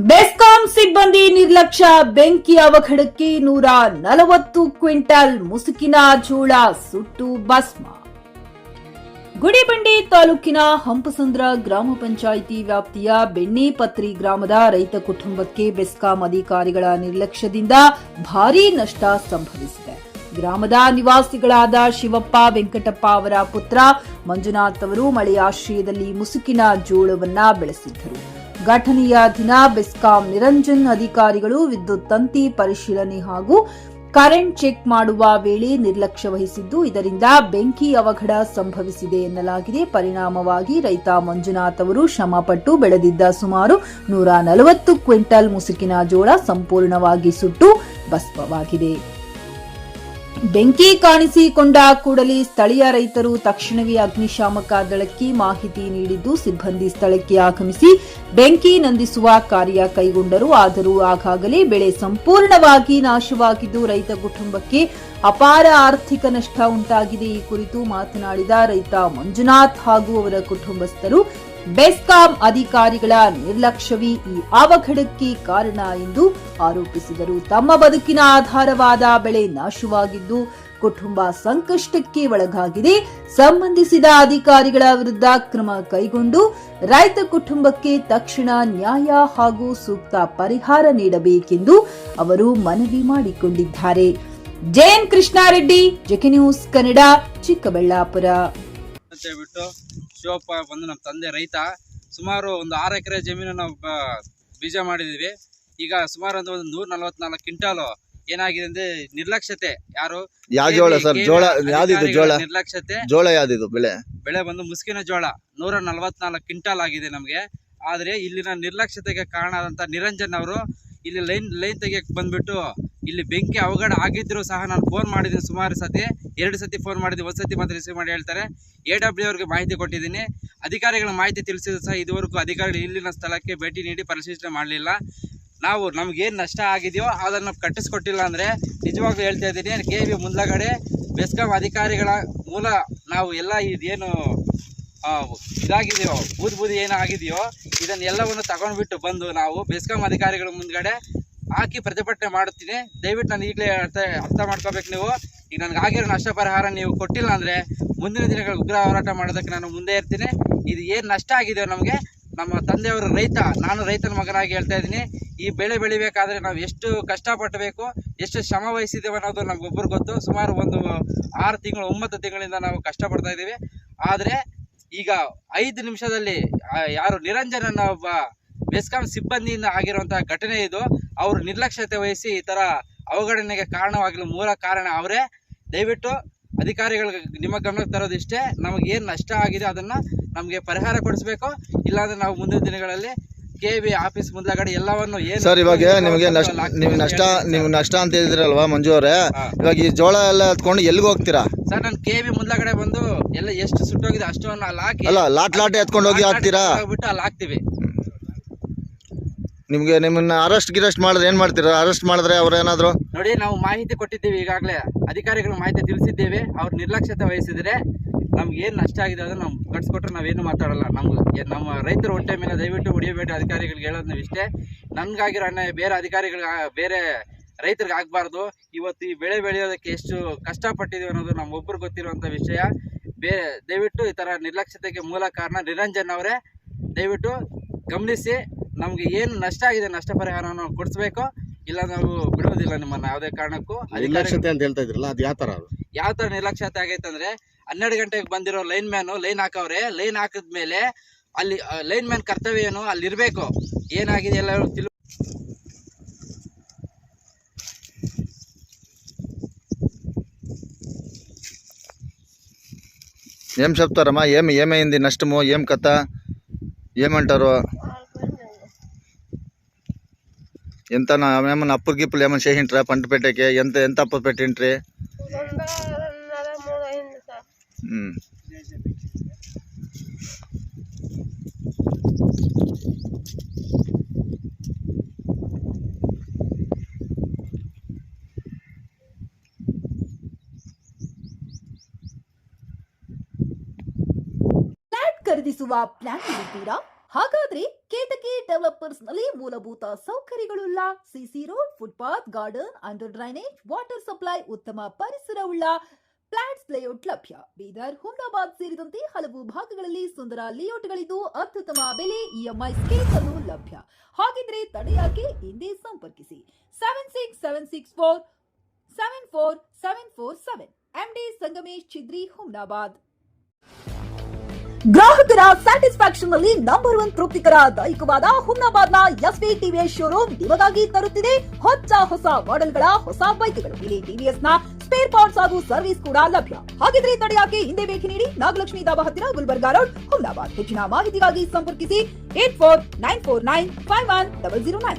ಬೆಸ್ಕಾಂ ಸಿಬ್ಬಂದಿ ನಿರ್ಲಕ್ಷ್ಯ ಬೆಂಕಿ ಅವಘಡಕ್ಕೆ 140 ಕ್ವಿಂಟಲ್ ಮುಸುಕಿನ ಜೋಳ ಸುಟ್ಟು ಭಸ್ಮ. ಗುಡಿಬಂಡೆ ತಾಲೂಕಿನ ಹಂಪಸಂದ್ರ ಗ್ರಾಮ ಪಂಚಾಯಿತಿ ವ್ಯಾಪ್ತಿಯ ಬೆಣ್ಣೆಪತ್ರಿ ಗ್ರಾಮದ ರೈತ ಕುಟುಂಬಕ್ಕೆ ಬೆಸ್ಕಾಂ ಅಧಿಕಾರಿಗಳ ನಿರ್ಲಕ್ಷ್ಯದಿಂದ ಭಾರೀ ನಷ್ಟ ಸಂಭವಿಸಿದೆ. ಗ್ರಾಮದ ನಿವಾಸಿಗಳಾದ ಶಿವಪ್ಪ ವೆಂಕಟಪ್ಪ ಅವರ ಪುತ್ರ ಮಂಜುನಾಥ್ ಅವರು ಮಳೆಯಾಶ್ರಯದಲ್ಲಿ ಮುಸುಕಿನ ಜೋಳವನ್ನ ಬೆಳೆಸಿದ್ದರು. ಘಟನೆಯ ದಿನ ಬೆಸ್ಕಾಂ ನಿರಂಜನ್ ಅಧಿಕಾರಿಗಳು ವಿದ್ಯುತ್ ತಂತಿ ಪರಿಶೀಲನೆ ಹಾಗೂ ಕರೆಂಟ್ ಚೆಕ್ ಮಾಡುವ ವೇಳೆ ನಿರ್ಲಕ್ಷ್ಯ ವಹಿಸಿದ್ದು, ಇದರಿಂದ ಬೆಂಕಿ ಅವಘಡ ಸಂಭವಿಸಿದೆ ಎನ್ನಲಾಗಿದೆ. ಪರಿಣಾಮವಾಗಿ ರೈತ ಮಂಜುನಾಥ್ ಅವರು ಶ್ರಮಪಟ್ಟು ಬೆಳೆದಿದ್ದ ಸುಮಾರು 140 ಕ್ವಿಂಟಲ್ ಮುಸುಕಿನ ಜೋಳ ಸಂಪೂರ್ಣವಾಗಿ ಸುಟ್ಟು ಭಸ್ಮವಾಗಿದೆ. ಬೆಂಕಿ ಕಾಣಿಸಿಕೊಂಡ ಕೂಡಲೇ ಸ್ಥಳೀಯ ರೈತರು ತಕ್ಷಣವೇ ಅಗ್ನಿಶಾಮಕ ದಳಕ್ಕೆ ಮಾಹಿತಿ ನೀಡಿದ್ದು, ಸಿಬ್ಬಂದಿ ಸ್ಥಳಕ್ಕೆ ಆಗಮಿಸಿ ಬೆಂಕಿ ನಂದಿಸುವ ಕಾರ್ಯ ಕೈಗೊಂಡರು. ಆದರೂ ಆಗಾಗಲೇ ಬೆಳೆ ಸಂಪೂರ್ಣವಾಗಿ ನಾಶವಾಗಿದ್ದು, ರೈತ ಕುಟುಂಬಕ್ಕೆ ಅಪಾರ ಆರ್ಥಿಕ ನಷ್ಟ ಉಂಟಾಗಿದೆ. ಈ ಕುರಿತು ಮಾತನಾಡಿದ ರೈತ ಮಂಜುನಾಥ್ ಹಾಗೂ ಅವರ ಕುಟುಂಬಸ್ಥರು, ಬೆಸ್ಕಾಂ ಅಧಿಕಾರಿಗಳ ನಿರ್ಲಕ್ಷ್ಯವೇ ಈ ಅವಘಡಕ್ಕೆ ಕಾರಣ ಎಂದು ಆರೋಪಿಸಿದರು. ತಮ್ಮ ಬದುಕಿನ ಆಧಾರವಾದ ಬೆಳೆ ನಾಶವಾಗಿದ್ದು, ಕುಟುಂಬ ಸಂಕಷ್ಟಕ್ಕೆ ಒಳಗಾಗಿದೆ. ಸಂಬಂಧಿಸಿದ ಅಧಿಕಾರಿಗಳ ವಿರುದ್ಧ ಕ್ರಮ ಕೈಗೊಂಡು ರೈತ ಕುಟುಂಬಕ್ಕೆ ತಕ್ಷಣ ನ್ಯಾಯ ಹಾಗೂ ಸೂಕ್ತ ಪರಿಹಾರ ನೀಡಬೇಕೆಂದು ಅವರು ಮನವಿ ಮಾಡಿಕೊಂಡಿದ್ದಾರೆ. JN Krishnareddy, JK news Kannada, Chikkaballapur. Shivappa ಬಂದು ನಮ್ಮ ತಂದೆ ರೈತ. ಸುಮಾರು ಒಂದು 6 ಎಕರೆ ಜಮೀನು ನಾವು ಬೀಜ ಮಾಡಿದೀವಿ. ಈಗ ಸುಮಾರು ಒಂದು 144 ಕ್ವಿಂಟಾಲು ಏನಾಗಿದೆ ಅಂದ್ರೆ ನಿರ್ಲಕ್ಷ್ಯತೆ. ಯಾವ ಜೋಳ ಸರ್? ಜೋಳ ಯಾವ್ದಿದು? ಜೋಳ ನಿರ್ಲಕ್ಷ್ಯತೆ. ಜೋಳ ಯಾವ್ದಿದು? ಬೆಳೆ ಬಂದು ಮುಸುಕಿನ ಜೋಳ 144 ಕ್ವಿಂಟಾಲ್ ಆಗಿದೆ ನಮ್ಗೆ. ಆದ್ರೆ ಇಲ್ಲಿನ ನಿರ್ಲಕ್ಷ್ಯತೆಗೆ ಕಾರಣ ಆದಂತ ನಿರಂಜನ್ ಅವರು ಇಲ್ಲಿ ಲೈನ್ ತೆಗಿಯಕ್ಕೆ ಬಂದ್ಬಿಟ್ಟು ಇಲ್ಲಿ ಬೆಂಕಿ ಅವಘಡ ಆಗಿದ್ರು ಸಹ ನಾನು ಫೋನ್ ಮಾಡಿದ್ದೀನಿ. ಸುಮಾರು ಸತಿ 2 ಸತಿ ಫೋನ್ ಮಾಡಿದ್ದೀನಿ. ಒಂದ್ಸತಿ ಮಾತ್ರ ರಿಸೀವ್ ಮಾಡಿ ಹೇಳ್ತಾರೆ. AW ಅವ್ರಿಗೆ ಮಾಹಿತಿ ಕೊಟ್ಟಿದ್ದೀನಿ. ಅಧಿಕಾರಿಗಳ ಮಾಹಿತಿ ತಿಳಿಸಿದ್ರು ಸಹ ಇದುವರೆಗೂ ಅಧಿಕಾರಿಗಳು ಇಲ್ಲಿನ ಸ್ಥಳಕ್ಕೆ ಭೇಟಿ ನೀಡಿ ಪರಿಶೀಲನೆ ಮಾಡಲಿಲ್ಲ. ನಮ್ಗೇನು ನಷ್ಟ ಆಗಿದೆಯೋ ಅದನ್ನು ಕಟ್ಟಿಸ್ಕೊಟ್ಟಿಲ್ಲ ಅಂದರೆ ನಿಜವಾಗ್ಲೂ ಹೇಳ್ತಾ ಇದ್ದೀನಿ, KV ಮುಂದಗಡೆ ಬೆಸ್ಕಾಂ ಅಧಿಕಾರಿಗಳ ಮೂಲ ನಾವು ಎಲ್ಲ ಇದೇನು ಇದಾಗಿದೆಯೋ ಬೂದಿ ಏನಾಗಿದೆಯೋ ಇದನ್ನೆಲ್ಲವನ್ನು ತಗೊಂಡ್ಬಿಟ್ಟು ಬಂದು ನಾವು ಬೆಸ್ಕಾಂ ಅಧಿಕಾರಿಗಳ ಮುಂದ್ಗಡೆ ಹಾಕಿ ಪ್ರತಿಭಟನೆ ಮಾಡುತ್ತೀನಿ. ದಯವಿಟ್ಟು ನಾನು ಈಗಲೇ ಅರ್ಥ ಮಾಡ್ಕೋಬೇಕು ನೀವು. ಈಗ ನನಗೆ ಆಗಿರೋ ನಷ್ಟ ಪರಿಹಾರ ನೀವು ಕೊಟ್ಟಿಲ್ಲ ಅಂದರೆ ಮುಂದಿನ ದಿನಗಳ ಉಗ್ರ ಹೋರಾಟ ಮಾಡೋದಕ್ಕೆ ನಾನು ಮುಂದೆ ಇರ್ತೀನಿ. ಇದು ಏನು ನಷ್ಟ ಆಗಿದೆಯೋ ನಮಗೆ, ನಮ್ಮ ತಂದೆಯವರು ರೈತ, ನಾನು ರೈತನ ಮಗನಾಗಿ ಹೇಳ್ತಾ ಇದ್ದೀನಿ. ಈ ಬೆಳೆ ಬೆಳಿಬೇಕಾದ್ರೆ ನಾವು ಎಷ್ಟು ಕಷ್ಟಪಟ್ಟಬೇಕು, ಎಷ್ಟು ಶ್ರಮ ವಹಿಸಿದ್ದೇವೆ ಅನ್ನೋದು ನಮಗೊಬ್ಬರು ಗೊತ್ತು. ಸುಮಾರು ಒಂದು 6 ತಿಂಗಳು 9 ತಿಂಗಳಿಂದ ನಾವು ಕಷ್ಟಪಡ್ತಾ ಇದ್ದೀವಿ. ಆದರೆ ಈಗ 5 ನಿಮಿಷದಲ್ಲಿ ಯಾರು ನಿರಂಜನ್ ಅನ್ನೋ ಒಬ್ಬ ಬೆಸ್ಕಾಂ ಸಿಬ್ಬಂದಿಯಿಂದ ಆಗಿರುವಂತಹ ಘಟನೆ ಇದು. ಅವರು ನಿರ್ಲಕ್ಷ್ಯತೆ ವಹಿಸಿ ಈ ಥರ ಅವಘಡನೆಗೆ ಕಾರಣವಾಗಲು ಮೂಲ ಕಾರಣ ಅವರೇ. ದಯವಿಟ್ಟು ಅಧಿಕಾರಿಗಳಿಗೆ ನಿಮ್ಮ ಗಮನಕ್ಕೆ ತರೋದಿಷ್ಟೇ, ನಮಗೆ ಏನು ನಷ್ಟ ಆಗಿದೆ ಅದನ್ನು ನಮಗೆ ಪರಿಹಾರ ಕೊಡಿಸ್ಬೇಕು. ಇಲ್ಲಾಂದರೆ ನಾವು ಮುಂದಿನ ದಿನಗಳಲ್ಲಿ KV ಆಫೀಸ್ ಮುಂದಗಡೆ ಎಲ್ಲವನ್ನು ಏನು ಸರ್, ಇವಾಗ ನಿಮಗೆ ನೀವು ನಷ್ಟ ಅಂತ ಹೇಳಿದ್ರಲ್ವಾ ಮಂಜು ಅವರೇ, ಇವಾಗ ಈ ಜೋಳ ಎಲ್ಲ ಎತ್ಕೊಂಡು ಎಲ್ಲಿಗೆ ಹೋಗ್ತೀರಾ ಸರ್? ನಾನು KV ಮುಂದಗಡೆ ಬಂದು ಎಲ್ಲ ಎಷ್ಟು ಸುಟ್ಟೋಗಿದೆ ಅಷ್ಟನ್ನು ಅಲ್ಲಿ ಹಾಕಿ ಲಾಟ್ ಎತ್ಕೊಂಡು ಹೋಗಿ ಹಾಕ್ತೀರಾ? ಬಿಟ್ಟು ಅಲ್ಲಿ ಹಾಕ್ತಿವಿ. ನಿಮ್ಮನ್ನ ಅರೆಸ್ಟ್ ಮಾಡಿದ್ರೆ ಏನ್ ಮಾಡ್ತೀರಾ? ಅರೆಸ್ಟ್ ಮಾಡಿದ್ರೆ ಅವ್ರೇನಾದ್ರು ನೋಡಿ, ನಾವು ಮಾಹಿತಿ ಕೊಟ್ಟಿದ್ದೀವಿ, ಈಗಾಗಲೇ ಅಧಿಕಾರಿಗಳು ಮಾಹಿತಿ ತಿಳಿಸಿದ್ದೇವೆ. ಅವ್ರು ನಿರ್ಲಕ್ಷ್ಯತೆ ವಹಿಸಿದ್ರೆ ನಮ್ಗೆ ಏನು ನಷ್ಟ ಆಗಿದೆ ಅದನ್ನು ನಾವು ಕಟ್ಸ್ಕೊಟ್ರೆ ನಾವೇನು ಮಾತಾಡಲ್ಲ. ನಮ್ಮ ರೈತರ ಹೊಟ್ಟೆ ಮೇಲೆ ದಯವಿಟ್ಟು ಹೊಡಿಯಬೇಡಿ. ಅಧಿಕಾರಿಗಳಿಗೆ ಹೇಳೋದು ನಾವು ಇಷ್ಟೇ. ನನ್ಗಾಗಿರೋ ಅನ್ಯಾಯ ಬೇರೆ ಅಧಿಕಾರಿಗಳಿಗೆ, ಬೇರೆ ರೈತರಿಗೆ ಆಗಬಾರ್ದು. ಇವತ್ತು ಈ ಬೆಳೆ ಬೆಳೆಯೋದಕ್ಕೆ ಎಷ್ಟು ಕಷ್ಟಪಟ್ಟಿದ್ದೀವಿ ಅನ್ನೋದು ನಮಗೊಬ್ಬರು ಗೊತ್ತಿರುವಂಥ ವಿಷಯ. ದಯವಿಟ್ಟು ಈ ಥರ ನಿರ್ಲಕ್ಷ್ಯತೆಗೆ ಮೂಲ ಕಾರಣ ನಿರಂಜನ್ ಅವರೇ. ದಯವಿಟ್ಟು ಗಮನಿಸಿ, ನಮ್ಗೆ ಏನು ನಷ್ಟ ಆಗಿದೆ ನಷ್ಟ ಪರಿಹಾರವನ್ನು ಕೊಡಿಸ್ಬೇಕು. ಇಲ್ಲ ನಾವು ಬಿಡೋದಿಲ್ಲ ನಿಮ್ಮನ್ನ ಯಾವುದೇ ಕಾರಣಕ್ಕೂ. ನಿರ್ಲಕ್ಷ್ಯತೆ ಅಂತ ಹೇಳ್ತಾ ಇದ್ರಲ್ಲ, ಅದು ಯಾವ ತರ ನಿರ್ಲಕ್ಷ್ಯತೆ ಆಗೈತೆ ಅಂದ್ರೆ 12 ಗಂಟೆಗೆ ಬಂದಿರೋ ಲೈನ್ ಹಾಕವ್ರೆ. ಲೈನ್ ಹಾಕಿದ್ಮೇಲೆ ಅಲ್ಲಿ ಲೈನ್ ಮ್ಯಾನ್ ಕರ್ತವ್ಯ ಏನು ಅಲ್ಲಿ ಇರಬೇಕು. ಏನಾಗಿದೆ ಎಲ್ಲ ఏం చెప్తారమ్మా? ఏమైంది నష్టము? ఏం కథ ఏమంటారు? ఎంత ఏమన్నా అప్పులు గిప్పులు ఏమైనా చేసింట్రా? పంట పెట్టేకి ఎంత అప్పు పెట్టింట్రీ? ಖರೀದಿಸುವ ಪ್ಲಾನ್ ಇದ್ದೀರಾ? ಹಾಗಾದ್ರೆ ಕೇತಕಿ ಡೆವಲಪರ್ಸ್ ನಲ್ಲಿ ಮೂಲಭೂತ ಸೌಕರ್ಯಗಳುಳ್ಳ CC road, footpath, garden, under drainage, water supply, ಉತ್ತಮ ಪರಿಸರವುಳ್ಳ ಫ್ಲಾಟ್ಸ್ ಲೇಔಟ್ ಲಭ್ಯ. ಬೀದರ್, ಹುಮ್ನಾಬಾದ್ ಸೇರಿದಂತೆ ಹಲವು ಭಾಗಗಳಲ್ಲಿ ಸುಂದರ ಲೇಔಟ್ಗಳಿದ್ದು ಅತ್ಯುತ್ತಮ ಬೆಲೆ, ಇಎಂಐ ಸ್ಕೀಮ್ಸ್ ಅನ್ನು ಲಭ್ಯ. ಹಾಗಿದ್ರೆ ತಡೆಯಾಕೆ, ಹಿಂದೆ ಸಂಪರ್ಕಿಸಿ 7676474747 ಎಂಡಿ ಸಂಗಮೇಶ್ ಚಿದ್ರಿ, ಹುಮ್ನಾಬಾದ್. ಗ್ರಾಹಕರ ಸ್ಯಾಟಿಸ್ಫ್ಯಾಕ್ಷನ್ ನಲ್ಲಿ ನಂಬರ್ 1 ತೃಪ್ತಿಕರ ದೈಹಿಕವಾದ ಹುಮ್ನಾಬಾದ್ನ ಎಸ್ವಿ ಟಿವಿಎಸ್ ಶೋರೂಮ್ ನಿಮಗಾಗಿ ತರುತ್ತಿದೆ ಹೊಸ ಮಾಡೆಲ್ಗಳ ಹೊಸ ಬೈಕ್ಗಳು. ಇಲ್ಲಿ ಟಿವಿಎಸ್ ನ ಸ್ಪೇರ್ ಪಾರ್ಟ್ಸ್ ಹಾಗೂ ಸರ್ವಿಸ್ ಕೂಡ ಲಭ್ಯ. ಹಾಗಿದ್ರೆ ತಡೆಯಾಕೆ, ಹಿಂದೆ ಭೇಟಿ ನೀಡಿ. ನಾಗಲಕ್ಷ್ಮಿ ದಾಬಾ ಹತ್ತಿರ, ಗುಲ್ಬರ್ಗಾ ರೋಡ್, ಹುಮ್ನಾಬಾದ್. ಹೆಚ್ಚಿನ ಮಾಹಿತಿಗಾಗಿ ಸಂಪರ್ಕಿಸಿ 8494951009.